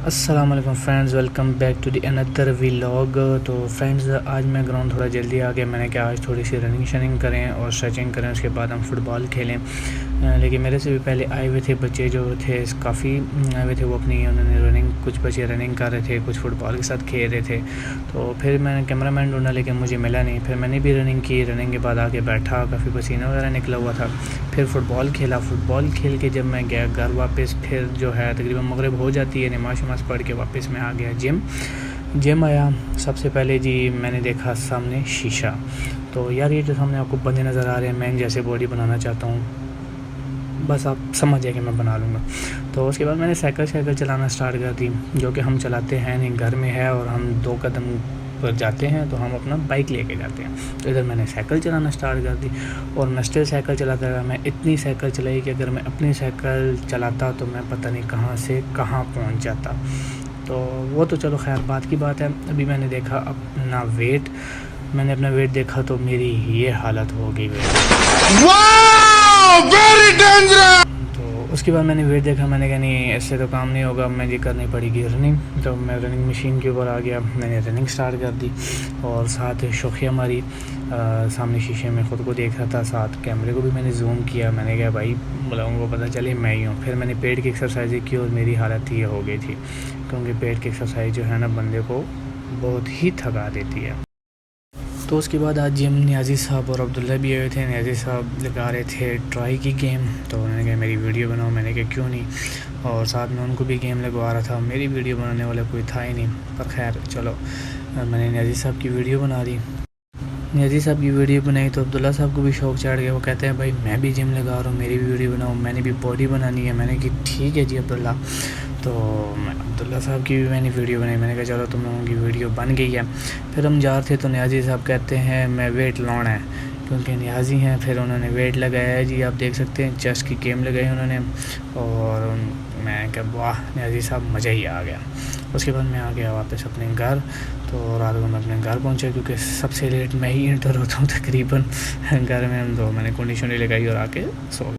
अस्सलाम वालेकुम friends, welcome back to the another vlog. तो फ्रेंड्स, आज मैं ग्राउंड थोड़ा जल्दी आ गया। मैंने कहा आज थोड़ी सी रनिंग शनिंग करें और स्ट्रेचिंग करें, उसके बाद हम फुटबॉल खेलें। लेकिन मेरे से भी पहले आए हुए थे बच्चे जो थे, काफ़ी आए हुए थे। वो अपनी उन्होंने रनिंग, कुछ बच्चे रनिंग कर रहे थे, कुछ फुटबॉल के साथ खेल रहे थे। तो फिर मैंने कैमरामैन ढूंढा लेकिन मुझे मिला नहीं। फिर मैंने भी रनिंग की। रनिंग के बाद आके बैठा, काफ़ी पसीना वगैरह निकला हुआ था। फिर फ़ुटबॉल खेला। फ़ुटबॉल खेल के जब मैं गया घर वापस, फिर जो है तकरीबन मगरिब हो जाती है, नमाज़ शमाज़ पढ़ के वापस मैं आ गया जिम आया। सबसे पहले जी मैंने देखा सामने शीशा। तो यार ये जो सामने आपको बंदे नज़र आ रहे हैं, मैं जैसे बॉडी बनाना चाहता हूँ, बस आप समझ जाए कि मैं बना लूँगा। तो उसके बाद मैंने साइकिल चलाना स्टार्ट कर दी, जो कि हम चलाते हैं नहीं, घर में है और हम 2 कदम पर जाते हैं तो हम अपना बाइक लेके जाते हैं। तो इधर मैंने साइकिल चलाना स्टार्ट कर दी और मैं स्टिल साइकिल चलाता रहा। मैं इतनी साइकिल चलाई कि अगर मैं अपनी साइकिल चलाता तो मैं पता नहीं कहाँ से कहाँ पहुँच जाता। तो वो तो चलो खैर बात की बात है। अभी मैंने देखा अपना वेट, मैंने अपना वेट देखा तो मेरी ये हालत हो गई वेरी डेंजरस। तो उसके बाद मैंने वेट देखा, मैंने कहा नहीं ऐसे तो काम नहीं होगा, मुझे करनी पड़ेगी रनिंग। तो मैं रनिंग मशीन के ऊपर आ गया, मैंने रनिंग स्टार्ट कर दी और साथ शौकिया मारी। सामने शीशे में ख़ुद को देख रहा था, साथ कैमरे को भी मैंने जूम किया। मैंने कहा भाई लोगों को पता चले मैं ही हूँ। फिर मैंने पेट की एक्सरसाइज की और मेरी हालत ये हो गई थी, क्योंकि पेट की एक्सरसाइज जो है ना बंदे को बहुत ही थका देती है। तो उसके बाद आज जिम नियाज़ी साहब और अब्दुल्ला भी आए थे। नियाज़ी साहब लगा रहे थे ट्राई की गेम, तो उन्होंने कहा मेरी वीडियो बनाओ। मैंने कहा क्यों नहीं, और साथ में उनको भी गेम लगवा रहा था। मेरी वीडियो बनाने वाला कोई था ही नहीं, पर खैर चलो मैंने नियाज़ी साहब की वीडियो बना दी। नियाज़ी साहब की वीडियो बनाई तो अब्दुल्ला साहब को भी शौक़ चढ़ गया। वो कहते हैं भाई मैं भी जिम लगा रहा हूँ, मेरी भी वीडियो बनाओ, मैंने भी बॉडी बनानी है। मैंने कहा ठीक है जी अब्दुल्ला। तो अब्दुल्ला साहब की भी मैंने वीडियो बनाई। मैंने कहा चलो तुम लोगों की वीडियो बन गई है। फिर हम जा रहे थे तो नियाज़ी साहब कहते हैं मैं वेट लाना है, क्योंकि नियाज़ी हैं। फिर उन्होंने वेट लगाया है जी, आप देख सकते हैं चेस्ट की गेम लगाई उन्होंने। और मैं कहा वाह नियाज़ी साहब, मज़ा ही आ गया। उसके बाद मैं आ गया वापस अपने घर। तो रात को मैं अपने घर पहुंचा, क्योंकि सबसे लेट मैं ही इंटर होता हूँ तकरीबन घर में। तो मैंने कंडीशन लगाई और आके सो